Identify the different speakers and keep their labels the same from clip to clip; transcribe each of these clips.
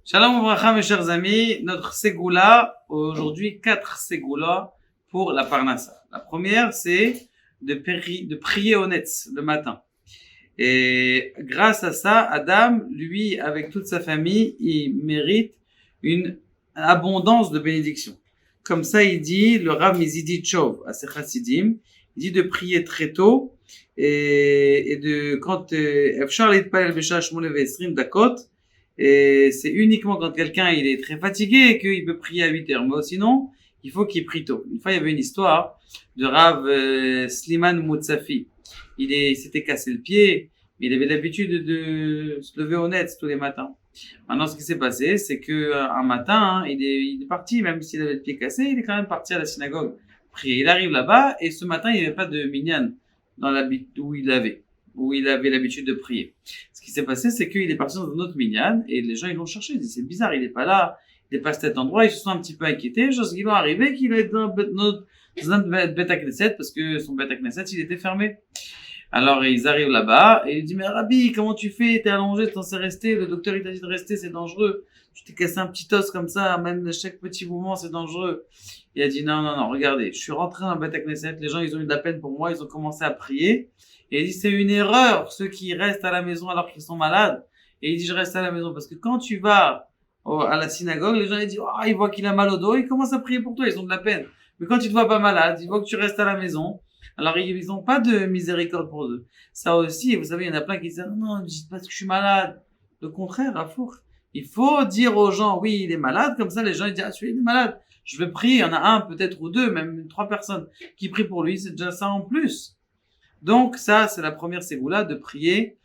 Speaker 1: Shalom Ouvracha, mes chers amis, notre Ségoula, aujourd'hui 4 Ségoulas pour la Parnassa. La première, c'est de prier au Netz le matin. Et grâce à ça, Adam, lui, avec toute sa famille, il mérite une abondance de bénédictions. Comme ça, il dit, le Rav Mizidi Chov, à ses Chassidim, il dit de prier très tôt, et de, quand, Efshar Litpalel B'Shah Shmone Ve'Esrim Dakot, et c'est uniquement quand quelqu'un il est très fatigué qu'il peut prier à 8 heures. Mais sinon, il faut qu'il prie tôt. Une fois, il y avait une histoire de Rav Sliman Moutsafi. Il s'était cassé le pied, mais il avait l'habitude de se lever au net tous les matins. Maintenant, ce qui s'est passé, c'est que un matin, il est parti, même s'il avait le pied cassé, il est quand même parti à la synagogue prier. Il arrive là-bas et ce matin, il n'y avait pas de minyan dans l'habit où il avait l'habitude de prier. Ce qui s'est passé, c'est qu'il est parti dans un autre minyan et les gens ils l'ont cherché. Ils disent c'est bizarre, il est pas là, il est pas à cet endroit. Ils se sont un petit peu inquiétés. Chose qu'ils vont arriver qu'il est dans un Beth Knesset parce que son Beth Knesset il était fermé. Alors ils arrivent là-bas et il dit mais Rabbi comment tu fais, t'es allongé, t'en sais rester, le docteur il t'a dit de rester, c'est dangereux. Tu t'es cassé un petit os comme ça, même chaque petit mouvement c'est dangereux. Il a dit non, regardez, je suis rentré dans Beth Knesset, les gens ils ont eu de la peine pour moi, ils ont commencé à prier. Et il dit, c'est une erreur, ceux qui restent à la maison alors qu'ils sont malades. Et il dit, je reste à la maison. Parce que quand tu vas à la synagogue, les gens, ils disent, ils voient qu'il a mal au dos, ils commencent à prier pour toi, ils ont de la peine. Mais quand tu te vois pas malade, ils voient que tu restes à la maison. Alors, ils ont pas de miséricorde pour eux. Ça aussi, vous savez, il y en a plein qui disent, non, dites pas que je suis malade. Le contraire, à four. Il faut dire aux gens, oui, il est malade. Comme ça, les gens, ils disent, celui-là, il est malade. Je vais prier. Il y en a un, peut-être, ou deux, même 3 personnes qui prient pour lui. C'est déjà ça en plus. Donc ça, c'est la première ségoula de prier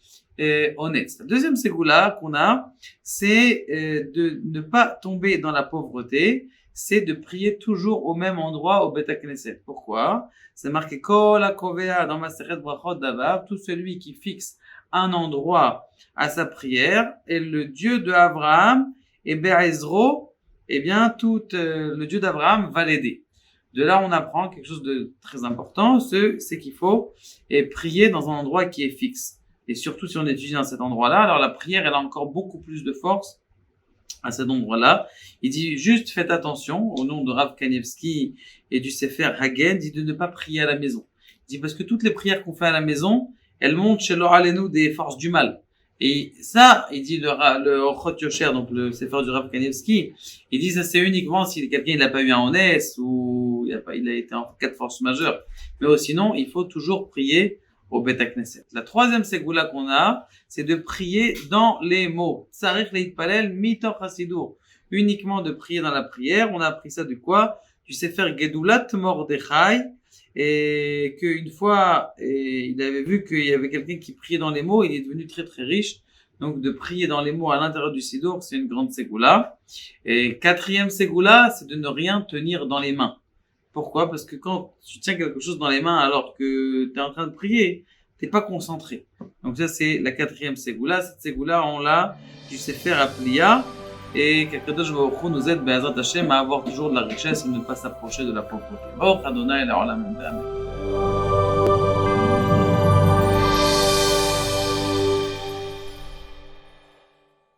Speaker 1: honnête. La deuxième ségoula qu'on a, c'est de ne pas tomber dans la pauvreté, c'est de prier toujours au même endroit au Beth Knesset. Pourquoi? C'est marqué Kol HaKovea dans Masechet Brachot Davav, tout celui qui fixe un endroit à sa prière, et le Dieu de Abraham et Be'ezro, eh bien le Dieu d'Abraham va l'aider. De là, on apprend quelque chose de très important, c'est qu'il faut prier dans un endroit qui est fixe. Et surtout, si on étudie dans cet endroit-là, alors la prière, elle a encore beaucoup plus de force à cet endroit-là. Il dit juste, faites attention, au nom de Rav Kanievski et du Sefer Hagen, dit de ne pas prier à la maison. Il dit parce que toutes les prières qu'on fait à la maison, elles montent chez l'Oralenu des forces du mal. Et ça, il dit le Ochot Yosher, donc le Sefer du Rav Kanievski, il dit ça c'est uniquement si quelqu'un il n'a pas eu un onès ou il a été en cas de force majeure. Mais sinon, il faut toujours prier au Beth Knesset. La troisième ségoula qu'on a, c'est de prier dans les mots. Tsarich leitpalel mitoch hasidur. Uniquement de prier dans la prière. On a appris ça de quoi? Du Sefer Gedulat Mordechai. Et qu'une fois, il avait vu qu'il y avait quelqu'un qui priait dans les mots, il est devenu très très riche. Donc de prier dans les mots à l'intérieur du Sidour, c'est une grande ségoula. Et quatrième ségoula, c'est de ne rien tenir dans les mains. Pourquoi? Parce que quand tu tiens quelque chose dans les mains alors que tu es en train de prier, t'es pas concentré. Donc ça c'est la quatrième ségoula. Cette ségoula, on l'a du Sefer Aplia. Et qu'Akadosh Baruch Hu nous aide, Be'ezrat Hashem, à avoir toujours de la richesse et ne pas s'approcher de la pauvreté. Baruch Adonai Le'olam Amen.